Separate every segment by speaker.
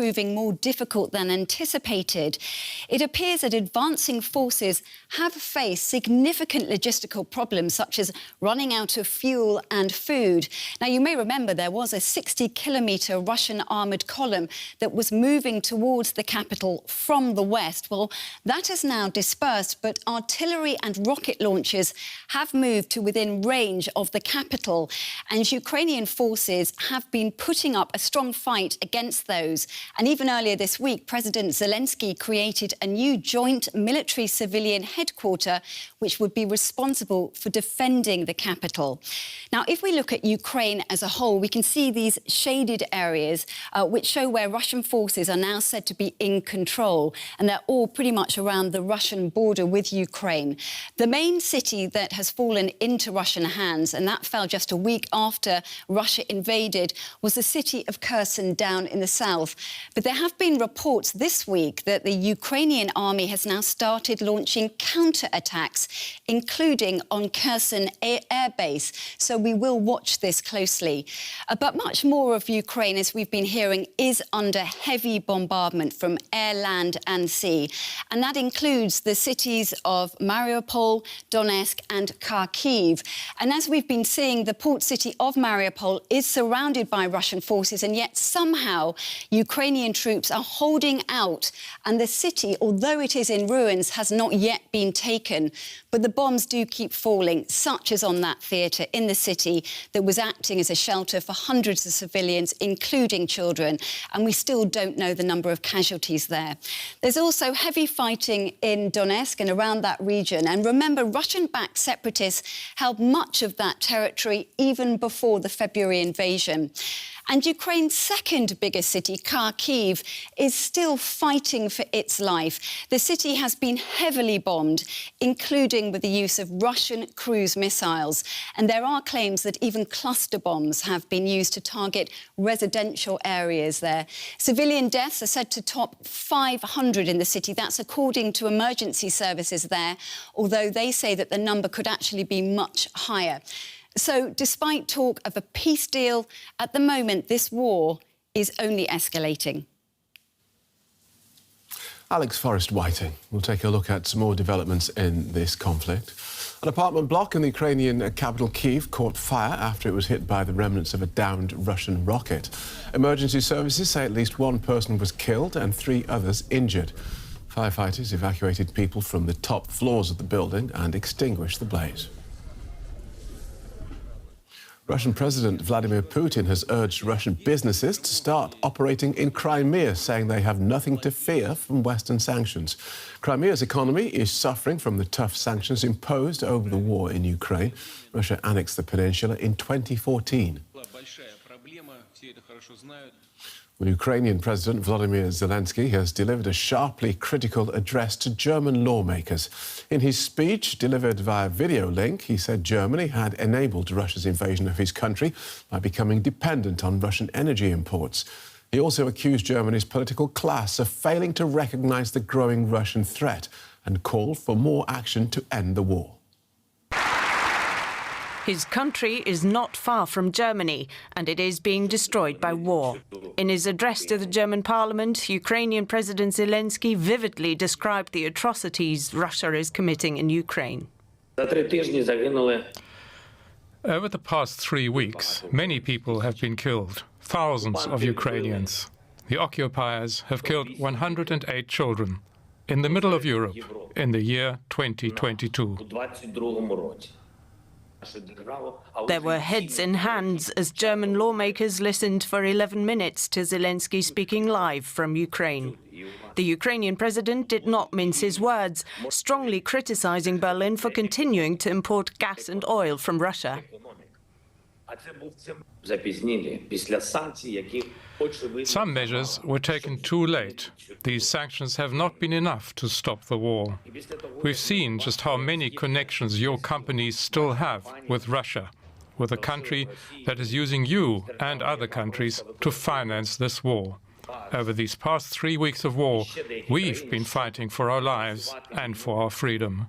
Speaker 1: proving more difficult than anticipated, it appears that advancing forces have faced significant logistical problems, such as running out of fuel and food. Now, you may remember there was a 60-kilometre Russian armoured column that was moving towards the capital from the west. Well, that has now dispersed, but artillery and rocket launchers have moved to within range of the capital, and Ukrainian forces have been putting up a strong fight against those. And even earlier this week, President Zelenskyy created a new joint military-civilian headquarter which would be responsible for defending the capital. Now, if we look at Ukraine as a whole, we can see these shaded areas which show where Russian forces are now said to be in control, and they're all pretty much around the Russian border with Ukraine. The main city that has fallen into Russian hands, and that fell just a week after Russia invaded, was the city of Kherson down in the south. But there have been reports this week that the Ukrainian army has now started launching counter-attacks, including on Kherson air base. So we will watch this closely. But much more of Ukraine, as we've been hearing, is under heavy bombardment from air, land and sea. And that includes the cities of Mariupol, Donetsk and Kharkiv. And as we've been seeing, the port city of Mariupol is surrounded by Russian forces, and yet somehow Ukrainian troops are holding out. And the city, although it is in ruins, has not yet been taken. But the bombs do keep falling, such as on that theatre in the city that was acting as a shelter for hundreds of civilians, including children. And we still don't know the number of casualties there. There's also heavy fighting in Donetsk and around that region. And remember, Russian-backed separatists held much of that territory even before the February invasion. And Ukraine's second biggest city, Kharkiv, is still fighting for its life. The city has been heavily bombed, including with the use of Russian cruise missiles. And there are claims that even cluster bombs have been used to target residential areas there. Civilian deaths are said to top 500 in the city. That's according to emergency services there, although they say that the number could actually be much higher. So, despite talk of a peace deal, at the moment, this war is only escalating.
Speaker 2: Alex Forrest-Whiting will take a look at some more developments in this conflict. An apartment block in the Ukrainian capital Kyiv caught fire after it was hit by the remnants of a downed Russian rocket. Emergency services say at least one person was killed and 3 others injured. Firefighters evacuated people from the top floors of the building and extinguished the blaze. Russian President Vladimir Putin has urged Russian businesses to start operating in Crimea, saying they have nothing to fear from Western sanctions. Crimea's economy is suffering from the tough sanctions imposed over the war in Ukraine. Russia annexed the peninsula in 2014. The Ukrainian President Volodymyr Zelenskyy has delivered a sharply critical address to German lawmakers. In his speech, delivered via video link, he said Germany had enabled Russia's invasion of his country by becoming dependent on Russian energy imports. He also accused Germany's political class of failing to recognise the growing Russian threat and called for more action to end the war.
Speaker 3: His country is not far from Germany, and it is being destroyed by war. In his address to the German parliament, Ukrainian President Zelenskyy vividly described the atrocities Russia is committing in Ukraine.
Speaker 4: Over the past 3 weeks, many people have been killed, thousands of Ukrainians. The occupiers have killed 108 children in the middle of Europe in the year 2022.
Speaker 3: There were heads in hands as German lawmakers listened for 11 minutes to Zelenskyy speaking live from Ukraine. The Ukrainian president did not mince his words, strongly criticizing Berlin for continuing to import gas and oil from Russia.
Speaker 4: Some measures were taken too late. These sanctions have not been enough to stop the war. We've seen just how many connections your companies still have with Russia, with a country that is using you and other countries to finance this war. Over these past 3 weeks of war, we've been fighting for our lives and for our freedom.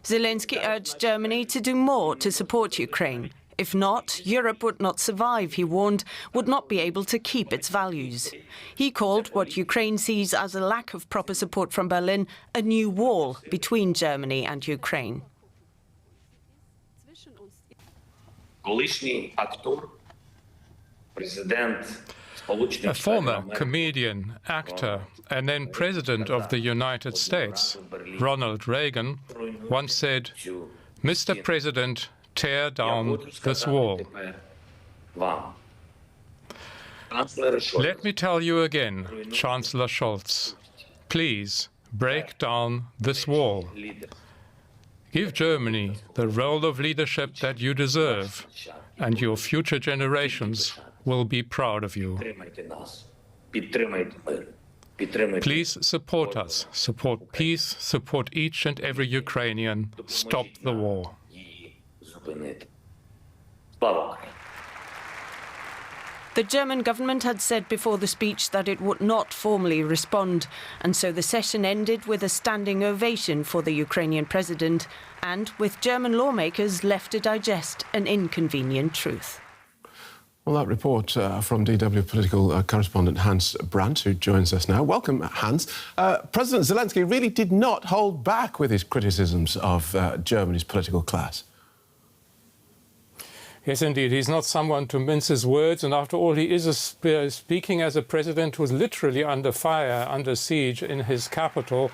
Speaker 3: Zelenskyy urged Germany to do more to support Ukraine. If not, Europe would not survive, he warned, would not be able to keep its values. He called what Ukraine sees as a lack of proper support from Berlin a new wall between Germany and Ukraine.
Speaker 4: A former comedian, actor, and then President of the United States, Ronald Reagan, once said, "Mr. President, tear down this wall." Let me tell you again, Chancellor Scholz, please break down this wall. Give Germany the role of leadership that you deserve, and your future generations will be proud of you. Please support us, support peace, support each and every Ukrainian. Stop the war.
Speaker 3: The German government had said before the speech that it would not formally respond, and so the session ended with a standing ovation for the Ukrainian president and with German lawmakers left to digest an inconvenient truth.
Speaker 2: Well, that report from DW political correspondent Hans Brandt, who joins us now. Welcome, Hans. President Zelenskyy really did not hold back with his criticisms of Germany's political class.
Speaker 4: Yes, indeed. He's not someone to mince his words. And after all, he is speaking as a president who's literally under fire, under siege in his capital.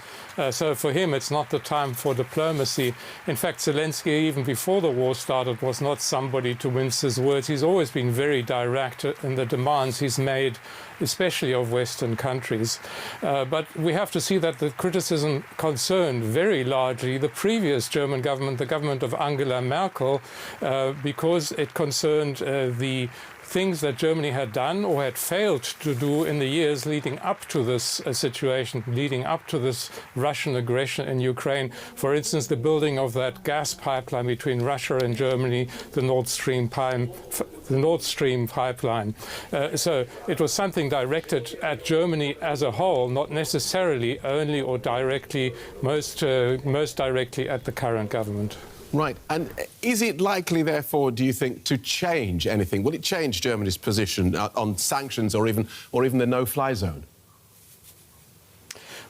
Speaker 4: So for him, it's not the time for diplomacy. In fact, Zelenskyy, even before the war started, was not somebody to mince his words. He's always been very direct in the demands he's made, especially of Western countries. But we have to see that the criticism concerned very largely the previous German government, the government of Angela Merkel, because it concerned the things that Germany had done or had failed to do in the years leading up to this situation, leading up to this Russian aggression in Ukraine. For instance, the building of that gas pipeline between Russia and Germany, the Nord Stream pipeline. So it was something directed at Germany as a whole, not necessarily only or directly, most directly at the current government.
Speaker 2: Right. And is it likely, therefore, do you think, to change anything? Will it change Germany's position on sanctions or even the no-fly zone?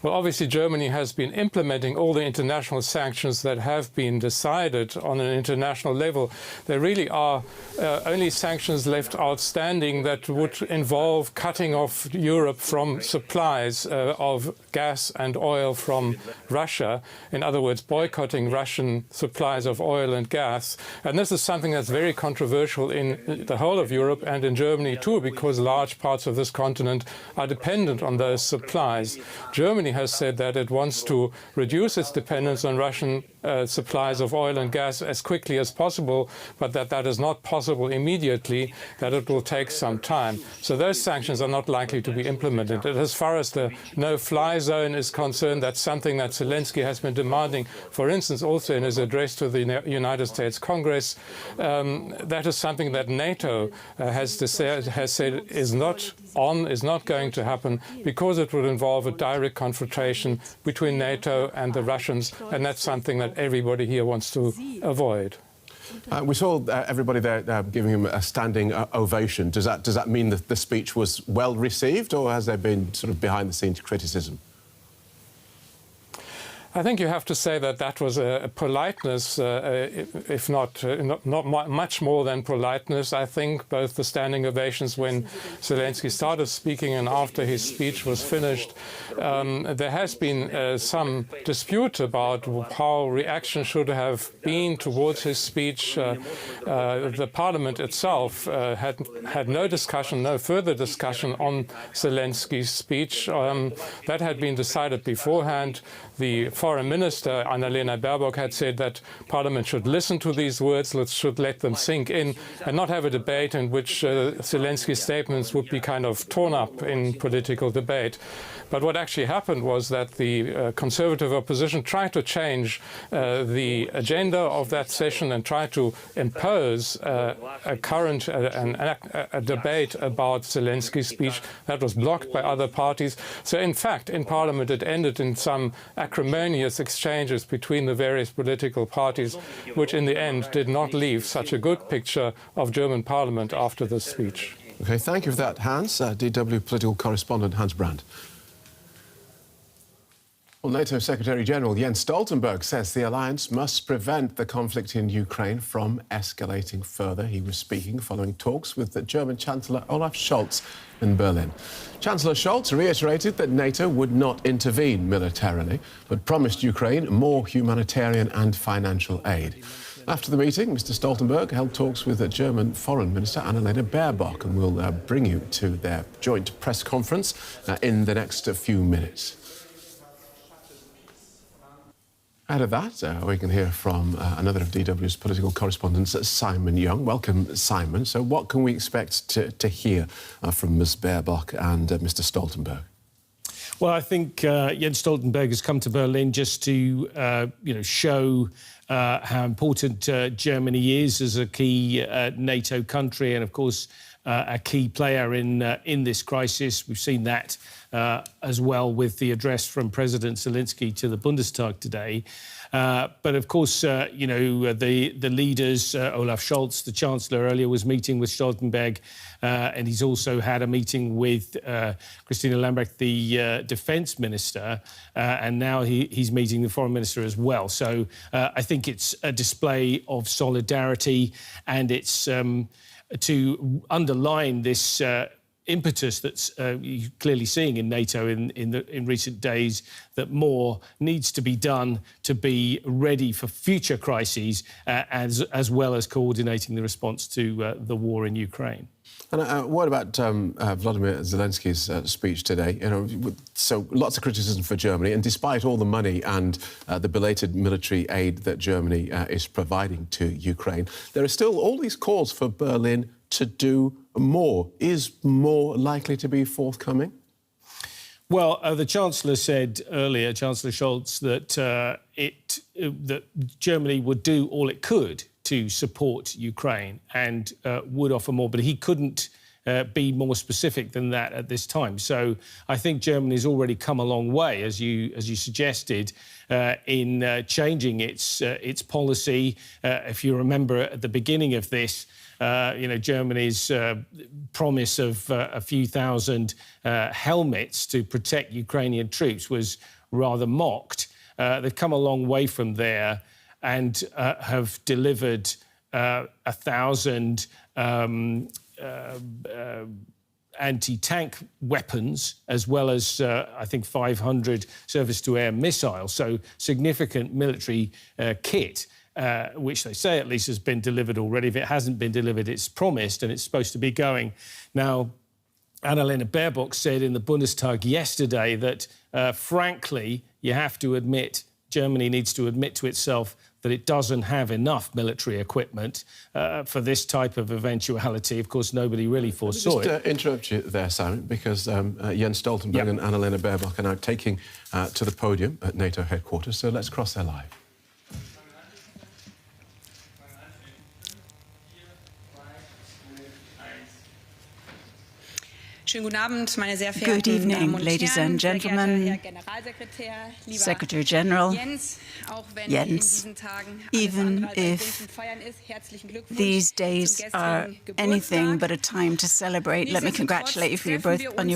Speaker 4: Well, obviously, Germany has been implementing all the international sanctions that have been decided on an international level. There really are only sanctions left outstanding that would involve cutting off Europe from supplies of gas and oil from Russia. In other words, boycotting Russian supplies of oil and gas. And this is something that's very controversial in the whole of Europe and in Germany too, because large parts of this continent are dependent on those supplies. Germany has said that it wants to reduce its dependence on Russian supplies of oil and gas as quickly as possible, but that is not possible immediately, that it will take some time. So those sanctions are not likely to be implemented. And as far as the no-fly zone is concerned, that's something that Zelenskyy has been demanding, for instance, also in his address to the United States Congress. That is something that NATO has said is not going to happen because it would involve a direct confrontation between NATO and the Russians, and that's something that everybody here wants to avoid.
Speaker 2: We saw everybody there giving him a standing ovation. Does that mean that the speech was well received, or has there been sort of behind-the-scenes criticism?
Speaker 4: I think you have to say that that was a politeness, if not much more than politeness. I think both the standing ovations when Zelenskyy started speaking and after his speech was finished, there has been some dispute about how reaction should have been towards his speech. The parliament itself had no discussion, no further discussion on Zelenskyy's speech. That had been decided beforehand. The Foreign Minister, Annalena Baerbock, had said that Parliament should listen to these words, should let them sink in, and not have a debate in which Zelenskyy's statements would be kind of torn up in political debate. But what actually happened was that the Conservative opposition tried to change the agenda of that session and tried to impose a debate about Zelenskyy's speech. That was blocked by other parties. So in fact, in Parliament, it ended in some acrimonious strenuous exchanges between the various political parties, which in the end did not leave such a good picture of German Parliament after this speech.
Speaker 2: OK, thank you for that, Hans. DW political correspondent Hans Brandt. Well, NATO Secretary-General Jens Stoltenberg says the alliance must prevent the conflict in Ukraine from escalating further. He was speaking following talks with the German Chancellor Olaf Scholz in Berlin. Chancellor Scholz reiterated that NATO would not intervene militarily, but promised Ukraine more humanitarian and financial aid. After the meeting, Mr. Stoltenberg held talks with the German Foreign Minister Annalena Baerbock, and we'll bring you to their joint press conference in the next few minutes. Out of that, we can hear from another of DW's political correspondents, Simon Young. Welcome, Simon. So what can we expect to hear from Ms. Baerbock and Mr. Stoltenberg?
Speaker 5: Well, I think Jens Stoltenberg has come to Berlin just to, show how important Germany is as a key NATO country and, of course, a key player in this crisis. We've seen that as well with the address from President Zelenskyy to the Bundestag today. But of course, the leaders, Olaf Scholz, the Chancellor, earlier was meeting with Stoltenberg, and he's also had a meeting with Christina Lambrecht, the Defence Minister, and now he's meeting the Foreign Minister as well. So I think it's a display of solidarity, and it's to underline this impetus that's clearly seeing in NATO in recent days, that more needs to be done to be ready for future crises, as well as coordinating the response to the war in Ukraine.
Speaker 2: And what about Volodymyr Zelenskyy's speech today? So lots of criticism for Germany, and despite all the money and the belated military aid that Germany is providing to Ukraine, there are still all these calls for Berlin to do more. Is more likely to be forthcoming?
Speaker 5: Well, the Chancellor said earlier, Chancellor Scholz, that that Germany would do all it could to support Ukraine and would offer more, but he couldn't be more specific than that at this time. So I think Germany's already come a long way, as you suggested, in changing its policy. If you remember at the beginning of this, Germany's promise of a few thousand helmets to protect Ukrainian troops was rather mocked. They've come a long way from there and have delivered 1,000 anti-tank weapons, as well as, I think, 500 surface-to-air missiles. So significant military kit, which they say at least has been delivered already. If it hasn't been delivered, it's promised, and it's supposed to be going. Now, Annalena Baerbock said in the Bundestag yesterday that, frankly, you have to admit, Germany needs to admit to itself that it doesn't have enough military equipment for this type of eventuality. Of course, nobody really foresaw it.
Speaker 2: Just interrupt you there, Simon, because Jens Stoltenberg and Annalena Baerbock are now taking to the podium at NATO headquarters, so let's cross there live.
Speaker 6: Good evening, ladies and gentlemen, Secretary General Jens. Even if these days are anything but a time to celebrate, let me congratulate you for your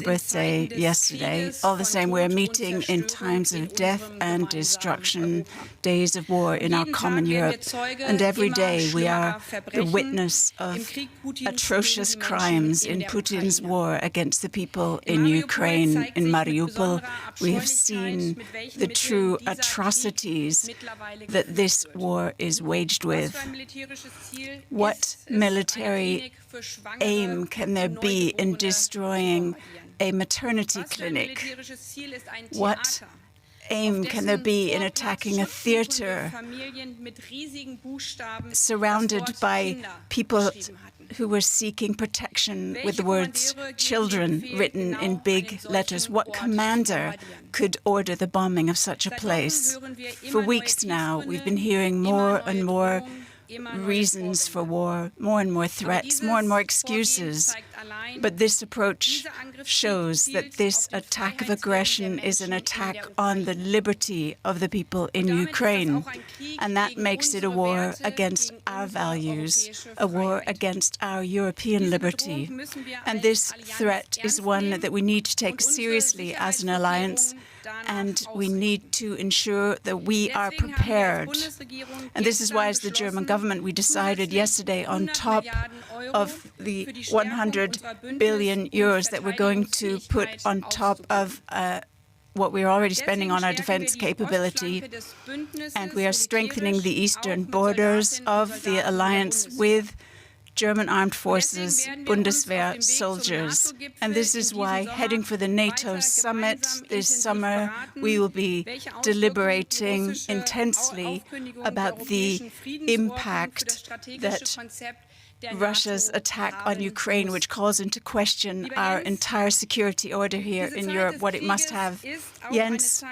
Speaker 6: birthday yesterday. All the same, we're meeting in times of death and destruction, days of war in our common Europe. And every day we are the witness of atrocious crimes in Putin's war against the people in Ukraine. In Mariupol, we have seen the true atrocities that this war is waged with. What military aim can there be in destroying a maternity clinic? What aim can there be in attacking a theater surrounded by people who were seeking protection with the words children written in big letters? What commander could order the bombing of such a place? For weeks now, we've been hearing more and more reasons for war, more and more threats, more and more excuses. But this approach shows that this attack of aggression is an attack on the liberty of the people in Ukraine. And that makes it a war against our values, a war against our European liberty. And this threat is one that we need to take seriously as an alliance, and we need to ensure that we are prepared. And this is why, as the German government, we decided yesterday, on top of the 100 billion euros that we're going to put on top of what we're already spending on our defense capability, and we are strengthening the eastern borders of the alliance with German armed forces, Bundeswehr soldiers. And this is why, heading for the NATO summit this summer, we will be deliberating intensely about the impact that Russia's attack on Ukraine, which calls into question our entire security order here in Europe, what it must have. Jens,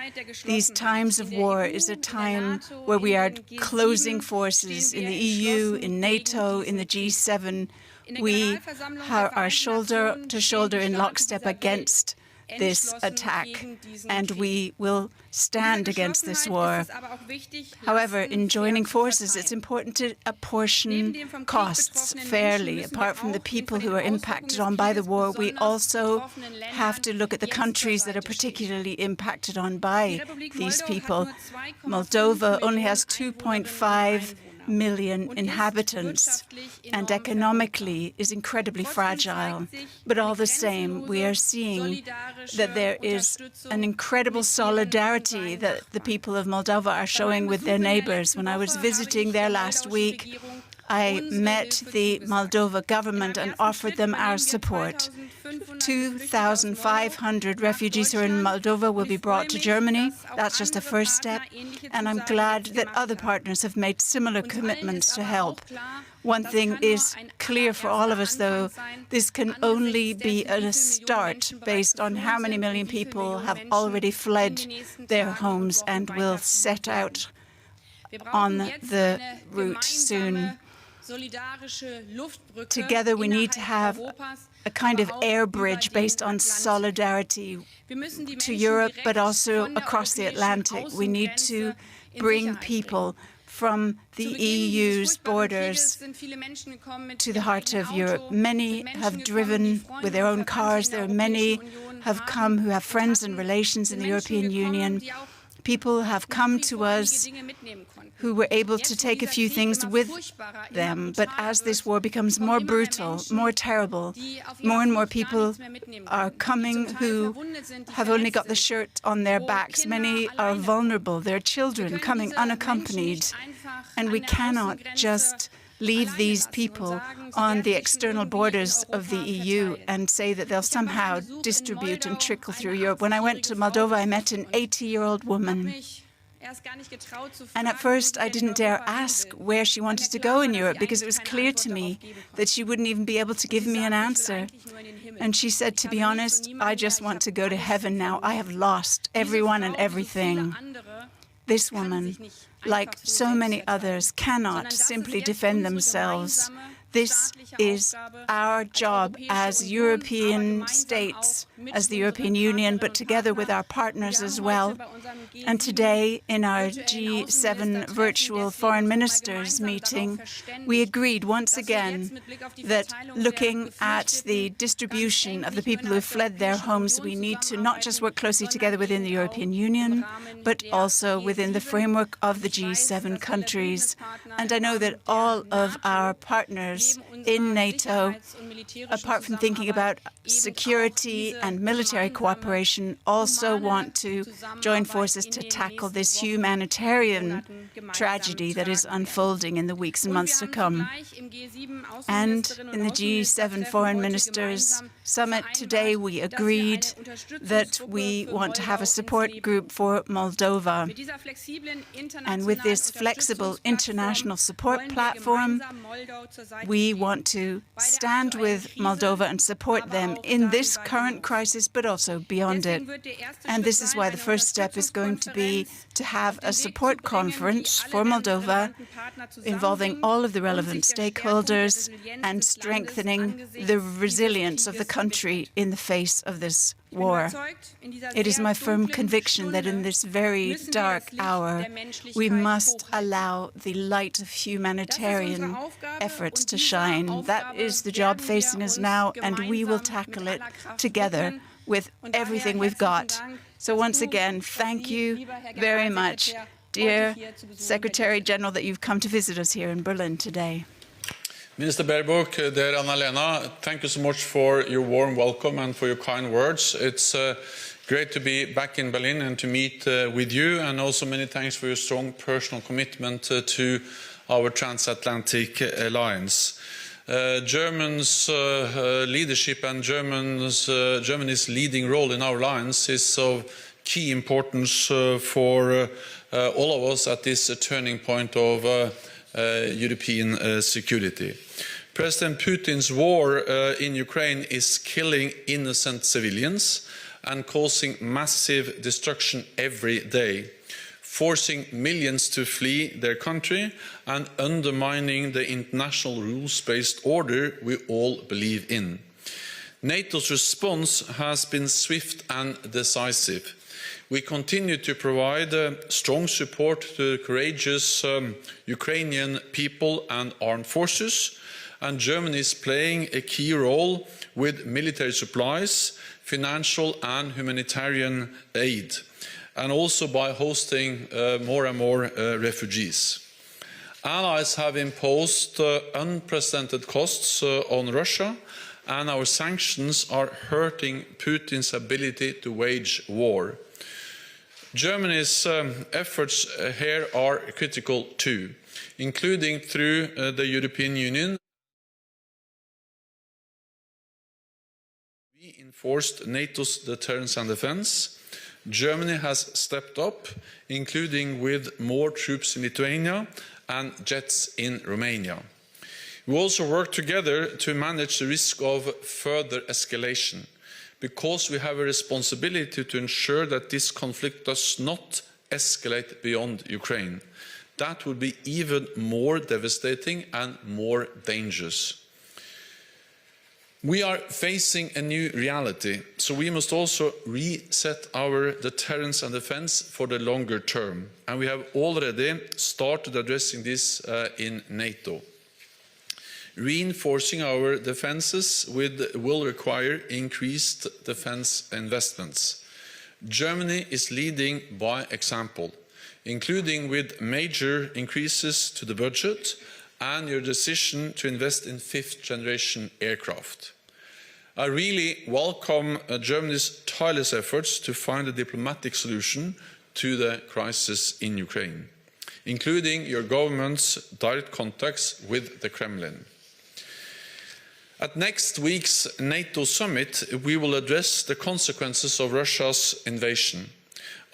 Speaker 6: these times of war is a time where we are closing forces in the EU, in NATO, in the G7. We are shoulder to shoulder in lockstep against this attack, and we will stand against this war. However, in joining forces, it's important to apportion costs fairly. Apart from the people who are impacted on by the war, we also have to look at the countries that are particularly impacted on by these people. Moldova only has 2.5 million inhabitants and economically is incredibly fragile. But all the same, we are seeing that there is an incredible solidarity that the people of Moldova are showing with their neighbors. When I was visiting there last week, I met the Moldova government and offered them our support. 2,500 refugees who are in Moldova will be brought to Germany. That's just a first step. And I'm glad that other partners have made similar commitments to help. One thing is clear for all of us, though. This can only be a start based on how many million people have already fled their homes and will set out on the route soon. Together, we need to have a kind of air bridge based on solidarity to Europe, but also across the Atlantic. We need to bring people from the EU's borders to the heart of Europe. Many have driven with their own cars. There are many have come who have friends and relations in the European Union. People have come to us who were able to take a few things with them. But as this war becomes more brutal, more terrible, more and more people are coming who have only got the shirt on their backs. Many are vulnerable. There are children coming unaccompanied. And we cannot just leave these people on the external borders of the EU and say that they'll somehow distribute and trickle through Europe. When I went to Moldova, I met an 80-year-old woman. And at first, I didn't dare ask where she wanted to go in Europe because it was clear to me that she wouldn't even be able to give me an answer. And she said, to be honest, I just want to go to heaven now. I have lost everyone and everything. This woman, like so many others, cannot simply defend themselves. This is our job as European states, as the European Union, but together with our partners as well. And today, in our G7 virtual foreign ministers meeting, we agreed once again that looking at the distribution of the people who have fled their homes, we need to not just work closely together within the European Union, but also within the framework of the G7 countries. And I know that all of our partners in NATO, apart from thinking about security and military cooperation, also want to join forces to tackle this humanitarian tragedy that is unfolding in the weeks and months to come. And in the G7 Foreign Ministers Summit today, we agreed that we want to have a support group for Moldova. And with this flexible international support platform, we want want to stand with Moldova and support them in this current crisis, but also beyond it. And this is why the first step is going to be to have a support conference for Moldova involving all of the relevant stakeholders and strengthening the resilience of the country in the face of this war. It is my firm conviction that in this very dark hour, we must allow the light of humanitarian efforts to shine. That is the job facing us now, and we will tackle it together with everything we've got. So once again, thank you very much, dear Secretary General, that you've come to visit us here in Berlin today.
Speaker 7: Minister Baerbock, dear Annalena, thank you so much for your warm welcome and for your kind words. It's great to be back in Berlin and to meet with you, and also many thanks for your strong personal commitment to our transatlantic alliance. Germany's leadership and Germany's leading role in our alliance is of key importance for all of us at this turning point of European security. President Putin's war in Ukraine is killing innocent civilians and causing massive destruction every day, forcing millions to flee their country and undermining the international rules-based order we all believe in. NATO's response has been swift and decisive. We continue to provide strong support to the courageous Ukrainian people and armed forces, and Germany is playing a key role with military supplies, financial and humanitarian aid, and also by hosting more and more refugees. Allies have imposed unprecedented costs on Russia, and our sanctions are hurting Putin's ability to wage war. Germany's efforts here are critical too, including through the European Union. We enforced NATO's deterrence and defence. Germany has stepped up, including with more troops in Lithuania and jets in Romania. We also work together to manage the risk of further escalation, because we have a responsibility to ensure that this conflict does not escalate beyond Ukraine. That would be even more devastating and more dangerous. We are facing a new reality, so we must also reset our deterrence and defence for the longer term. And we have already started addressing this in NATO. Reinforcing our defences will require increased defence investments. Germany is leading by example, including with major increases to the budget and your decision to invest in fifth-generation aircraft. I really welcome Germany's tireless efforts to find a diplomatic solution to the crisis in Ukraine, including your government's direct contacts with the Kremlin. At next week's NATO summit, we will address the consequences of Russia's invasion,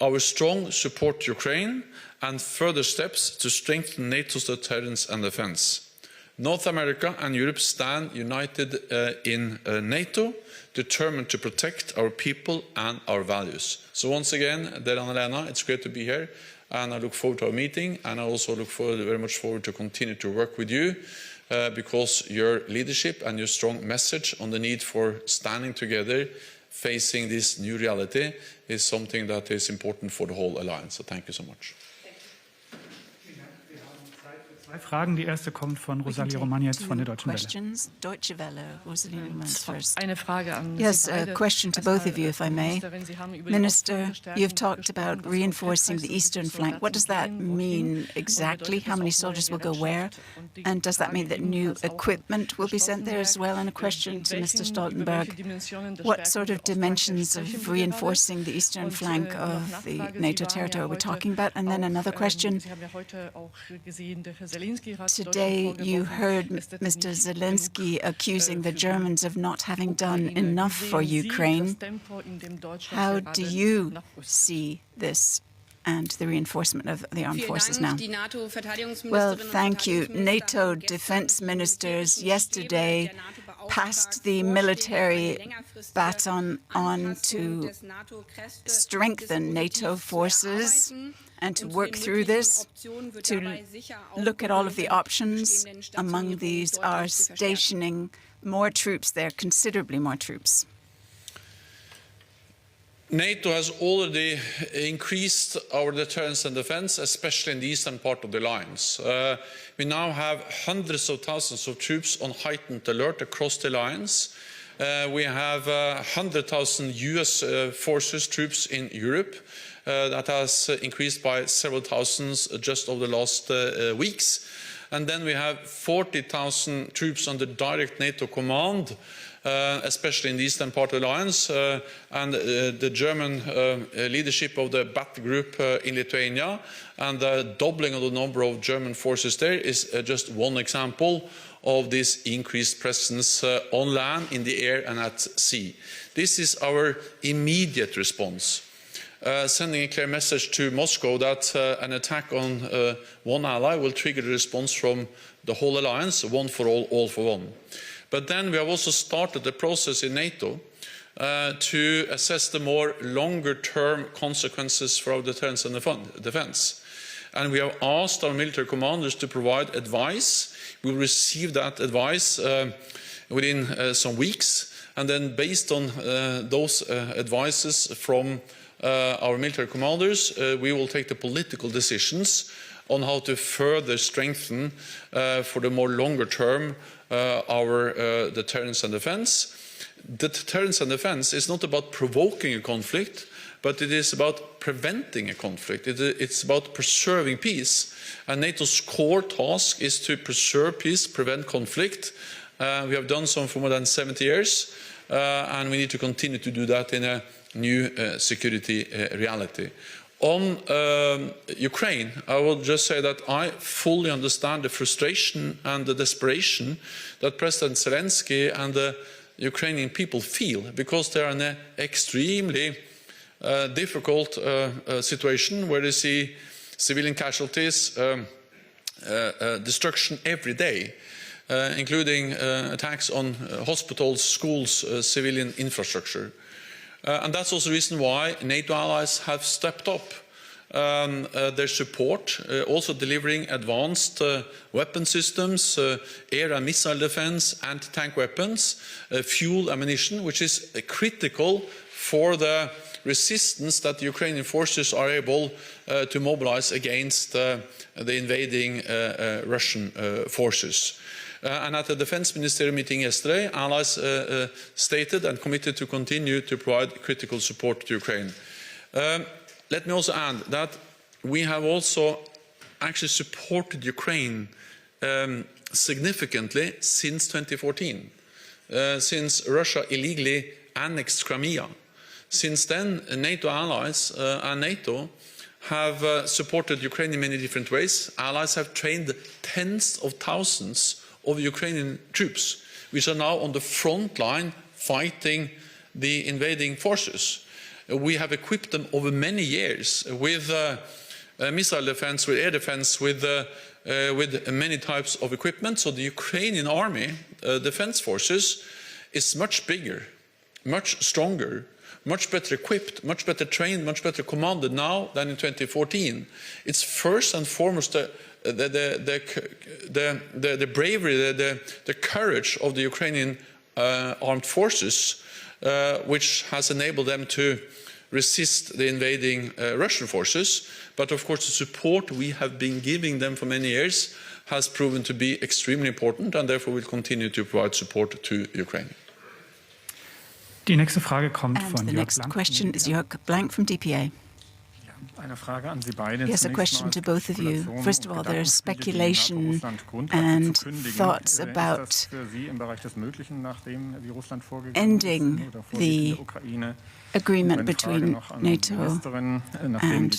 Speaker 7: our strong support to Ukraine, and further steps to strengthen NATO's deterrence and defence. North America and Europe stand united in NATO, determined to protect our people and our values. So once again, dear Annalena, it's great to be here, and I look forward to our meeting, and I also look very much forward to continue to work with you. Because your leadership and your strong message on the need for standing together, facing this new reality, is something that is important for the whole alliance. So thank you so much.
Speaker 8: Zwei Fragen. Die erste kommt von Rosalie Roman jetzt von der Deutschen
Speaker 6: Welle.
Speaker 9: Eine Frage an
Speaker 6: Yes, a question to both of you, if I may. Minister, you've talked about reinforcing the eastern flank. What does that mean exactly? How many soldiers will go where? And does that mean that new equipment will be sent there as well? And a question to Mr. Stoltenberg. What sort of dimensions of reinforcing the eastern flank of the NATO territory are we talking about? And then another question. Today, you heard Mr. Zelenskyy accusing the Germans of not having done enough for Ukraine. How do you see this and the reinforcement of the armed forces now. Well, thank you. NATO defense ministers yesterday passed the military baton on to strengthen NATO forces and to work through this, to look at all of the options. Among these are stationing more troops there, considerably more troops.
Speaker 7: NATO has already increased our deterrence and defense, especially in the eastern part of the alliance. We now have hundreds of thousands of troops on heightened alert across the alliance. We have 100,000 US forces, troops in Europe. That has increased by several thousands just over the last weeks. And then we have 40,000 troops under direct NATO command, especially in the eastern part of the alliance, and the German leadership of the battle group in Lithuania, and the doubling of the number of German forces there is just one example of this increased presence on land, in the air and at sea. This is our immediate response. Sending a clear message to Moscow that an attack on one ally will trigger a response from the whole alliance, one for all for one. But then we have also started the process in NATO to assess the more longer-term consequences for our deterrence and defense. And we have asked our military commanders to provide advice. We will receive that advice within some weeks, and then based on those advices from our military commanders, we will take the political decisions on how to further strengthen for the more longer term our deterrence and defense. The deterrence and defense is not about provoking a conflict, but it is about preventing a conflict. It's about preserving peace. And NATO's core task is to preserve peace, prevent conflict. We have done so for more than 70 years, and we need to continue to do that in a new security reality. On Ukraine, I will just say that I fully understand the frustration and the desperation that President Zelenskyy and the Ukrainian people feel, because they are in an extremely difficult situation where they see civilian casualties, destruction every day, including attacks on hospitals, schools, civilian infrastructure. And that's also the reason why NATO allies have stepped up their support, also delivering advanced weapon systems, air and missile defense, anti-tank weapons, fuel, ammunition, which is critical for the resistance that the Ukrainian forces are able to mobilize against the invading Russian forces. And at the Defense Ministerial meeting yesterday, allies stated and committed to continue to provide critical support to Ukraine. Let me also add that we have also actually supported Ukraine significantly since 2014, since Russia illegally annexed Crimea. Since then, NATO allies and NATO have supported Ukraine in many different ways. Allies have trained tens of thousands of Ukrainian troops, which are now on the front line fighting the invading forces. We have equipped them over many years with missile defense, with air defense, with many types of equipment. So the Ukrainian army, defense forces, is much bigger, much stronger, much better equipped, much better trained, much better commanded now than in 2014. It's first and foremost the bravery, the courage of the Ukrainian armed forces, which has enabled them to resist the invading Russian forces. But of course, the support we have been giving them for many years has proven to be extremely important, and therefore will continue to provide support to Ukraine.
Speaker 8: Die nächste Frage kommt
Speaker 6: And
Speaker 8: von
Speaker 6: the
Speaker 8: Jörg
Speaker 6: next
Speaker 8: Blank.
Speaker 6: question is Jörg Blank from DPA.
Speaker 8: Eine Frage an Sie beide.
Speaker 6: Yes, a question to both of you. First of all, there is speculation and thoughts about ending the agreement between NATO and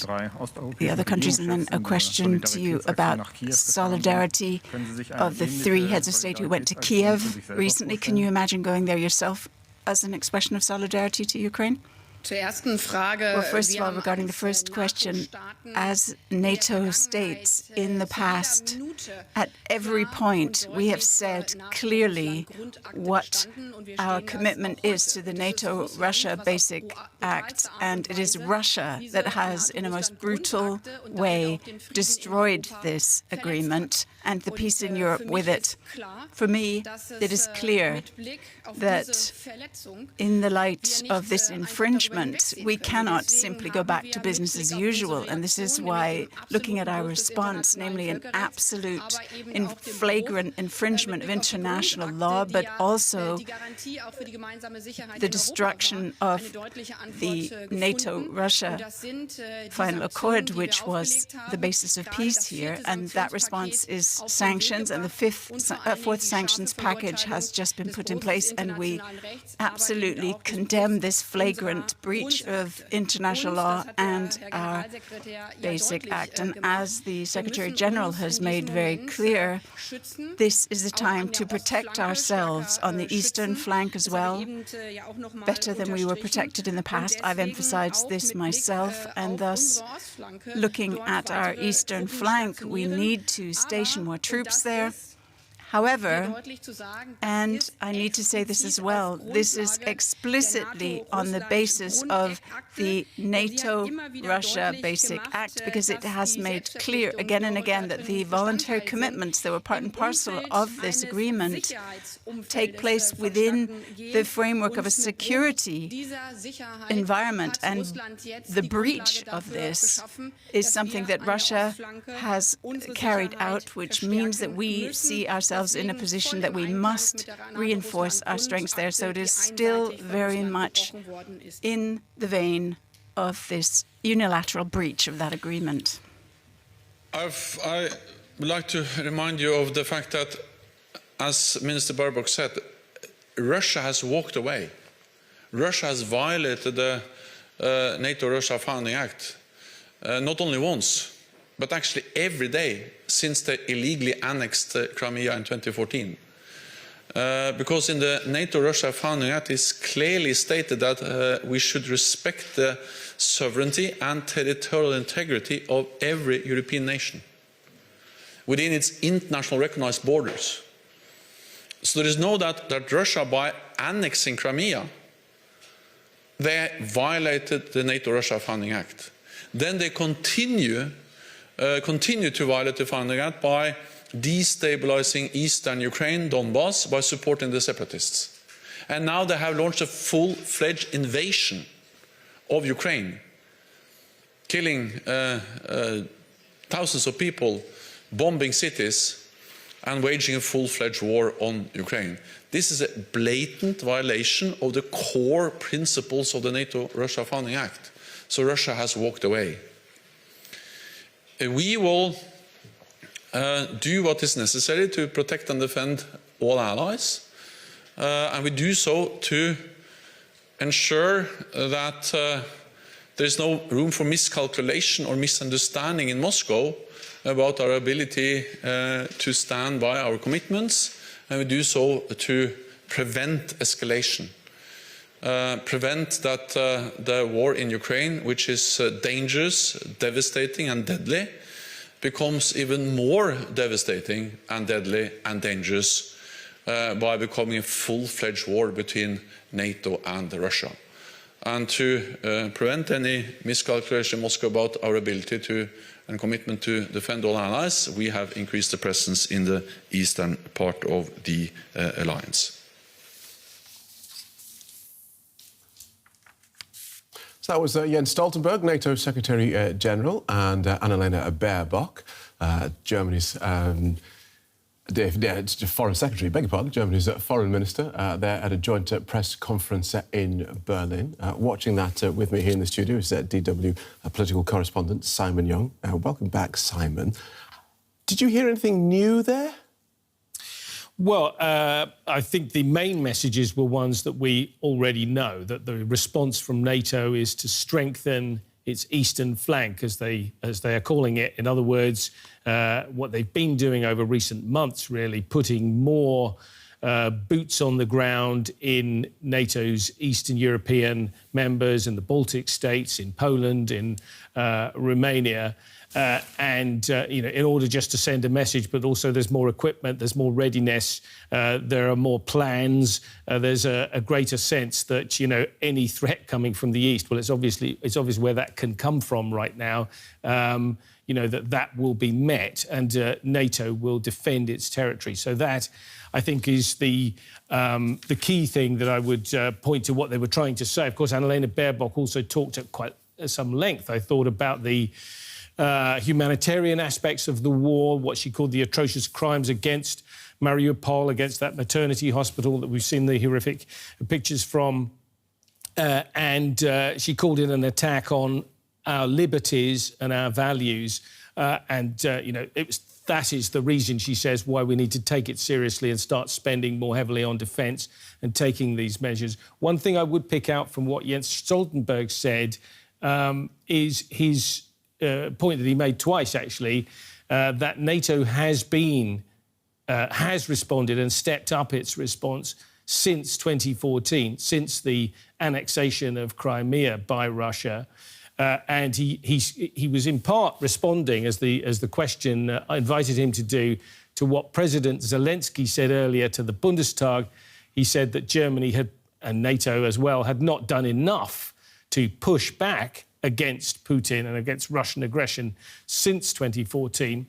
Speaker 6: the other countries. And then a question to you about solidarity of the three heads of state who went to Kiev recently. Can you imagine going there yourself as an expression of solidarity to Ukraine? Well, first of all, regarding the first question, as NATO states in the past, at every point we have said clearly what our commitment is to the NATO-Russia Basic Act, and it is Russia that has, in a most brutal way, destroyed this agreement and the peace in Europe with it. For me, it is clear that in the light of this infringement, we cannot simply go back to business as usual. And this is why, looking at our response, namely an absolute flagrant infringement of international law, but also the destruction of the NATO-Russia final accord, which was the basis of peace here. And that response is sanctions, and the fourth sanctions package has just been put in place, and we absolutely condemn this flagrant breach of international law and our Basic Act. And as the Secretary General has made very clear, this is the time to protect ourselves on the eastern flank as well, better than we were protected in the past. I've emphasized this myself, and thus, looking at our eastern flank, we need to station more troops there. However, and I need to say this as well, this is explicitly on the basis of the NATO-Russia Basic Act, because it has made clear again and again that the voluntary commitments that were part and parcel of this agreement take place within the framework of a security environment, and the breach of this is something that Russia has carried out, which means that we see ourselves in a position that we must reinforce our strengths there. So it is still very much in the vein of this unilateral breach of that agreement.
Speaker 7: I would like to remind you of the fact that, as Minister Baerbock said, Russia has walked away. Russia has violated the NATO-Russia Founding Act not only once, but actually every day since they illegally annexed Crimea in 2014. Because in the NATO-Russia Founding Act it's clearly stated that we should respect the sovereignty and territorial integrity of every European nation within its international recognized borders. So there is no doubt that Russia, by annexing Crimea, they violated the NATO-Russia Founding Act. Then they continue to violate the Founding Act by destabilizing eastern Ukraine, Donbass, by supporting the separatists. And now they have launched a full-fledged invasion of Ukraine, killing thousands of people, bombing cities, and waging a full-fledged war on Ukraine. This is a blatant violation of the core principles of the NATO-Russia Founding Act. So Russia has walked away. We will do what is necessary to protect and defend all allies, and we do so to ensure that there is no room for miscalculation or misunderstanding in Moscow about our ability to stand by our commitments, and we do so to prevent escalation. Prevent that the war in Ukraine, which is dangerous, devastating and deadly, becomes even more devastating and deadly and dangerous by becoming a full-fledged war between NATO and Russia. And to prevent any miscalculation in Moscow about our ability to and commitment to defend all allies, we have increased the presence in the eastern part of the alliance.
Speaker 2: So that was Jens Stoltenberg, NATO Secretary General, and Annalena Baerbock, Germany's Foreign Secretary, beg your pardon, Germany's Foreign Minister. They're at a joint press conference in Berlin. Watching that with me here in the studio is DW political correspondent Simon Young. Welcome back, Simon. Did you hear anything new there?
Speaker 5: Well, I think the main messages were ones that we already know, that the response from NATO is to strengthen its eastern flank, as they are calling it. In other words, what they've been doing over recent months, really, putting more boots on the ground in NATO's Eastern European members, in the Baltic states, in Poland, in Romania. In order just to send a message, but also there's more equipment, there's more readiness, there are more plans, there's a greater sense that, any threat coming from the East, well, it's obvious where that can come from right now, that will be met and NATO will defend its territory. So that, I think, is the key thing that I would point to what they were trying to say. Of course, Annalena Baerbock also talked at quite some length, I thought, about the humanitarian aspects of the war, what she called the atrocious crimes against Mariupol, against that maternity hospital that we've seen the horrific pictures from. She called it an attack on our liberties and our values. That is the reason, she says, why we need to take it seriously and start spending more heavily on defence and taking these measures. One thing I would pick out from what Jens Stoltenberg said is his point that he made twice, actually, that NATO has responded and stepped up its response since 2014, since the annexation of Crimea by Russia. And he was in part responding, as the question invited him to do, to what President Zelenskyy said earlier to the Bundestag. He said that Germany had, and NATO as well, had not done enough to push back against Putin and against Russian aggression since 2014.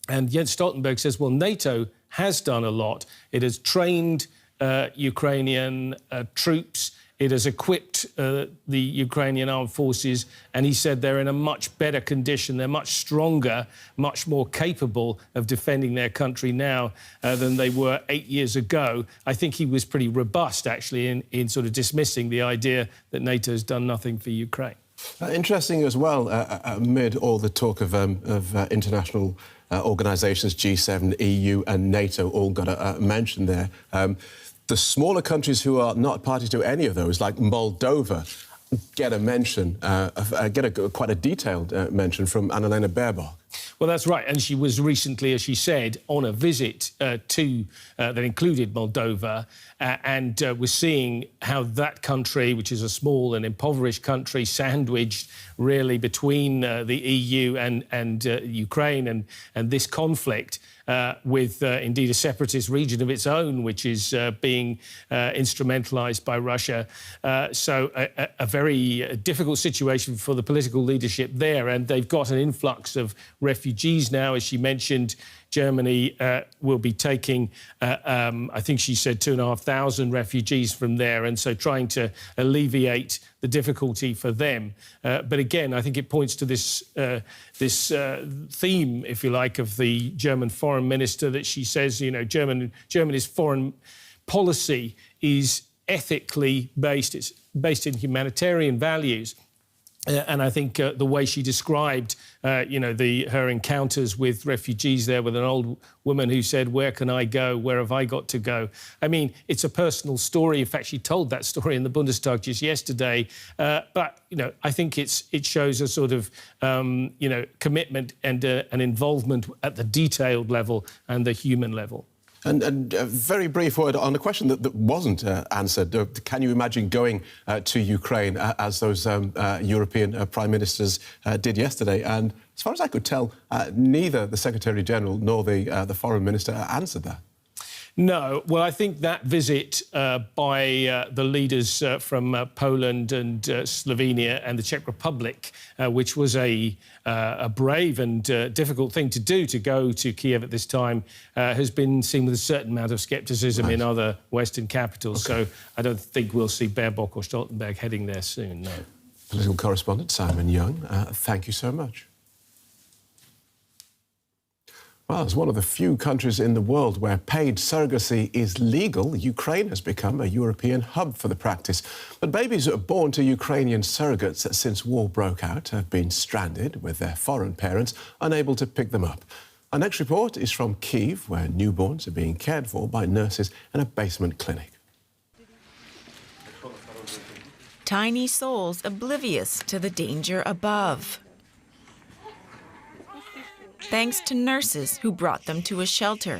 Speaker 5: And Jens Stoltenberg says, well, NATO has done a lot. It has trained Ukrainian troops. It has equipped the Ukrainian armed forces. And he said they're in a much better condition. They're much stronger, much more capable of defending their country now than they were 8 years ago. I think he was pretty robust, actually, in sort of dismissing the idea that NATO has done nothing for Ukraine.
Speaker 2: Interesting as well, amid all the talk of international organisations, G7, EU and NATO, all got a mention there. The smaller countries who are not party to any of those, like Moldova, get a mention, quite a detailed mention from Annalena Baerbock.
Speaker 5: Well, that's right. And she was recently, as she said, on a visit that included Moldova and was seeing how that country, which is a small and impoverished country, sandwiched really between the EU and Ukraine and this conflict, with indeed a separatist region of its own, which is being instrumentalised by Russia. So a very difficult situation for the political leadership there. And they've got an influx of refugees now. As she mentioned, Germany will be taking, I think she said, 2,500 refugees from there, and so trying to alleviate the difficulty for them. But again, I think it points to this theme, if you like, of the German foreign minister, that she says, Germany's foreign policy is ethically based. It's based in humanitarian values. And I think the way she described, her encounters with refugees there, with an old woman who said, "Where can I go? Where have I got to go?" I mean, it's a personal story. In fact, she told that story in the Bundestag just yesterday. But I think it shows a sort of commitment and an involvement at the detailed level and the human level.
Speaker 2: And a very brief word on a question that wasn't answered. Can you imagine going to Ukraine as those European prime ministers did yesterday? And as far as I could tell, neither the Secretary-General nor the foreign minister answered that.
Speaker 5: No. Well, I think that visit by the leaders from Poland and Slovenia and the Czech Republic, which was a brave and difficult thing to do, to go to Kiev at this time, has been seen with a certain amount of scepticism in other Western capitals. Okay. So I don't think we'll see Baerbock or Stoltenberg heading there soon, no.
Speaker 2: Political correspondent Simon Young, thank you so much. Well, as one of the few countries in the world where paid surrogacy is legal, Ukraine has become a European hub for the practice. But babies born to Ukrainian surrogates since war broke out have been stranded, with their foreign parents unable to pick them up. Our next report is from Kyiv, where newborns are being cared for by nurses in a basement clinic.
Speaker 10: Tiny souls oblivious to the danger above. Thanks to nurses who brought them to a shelter.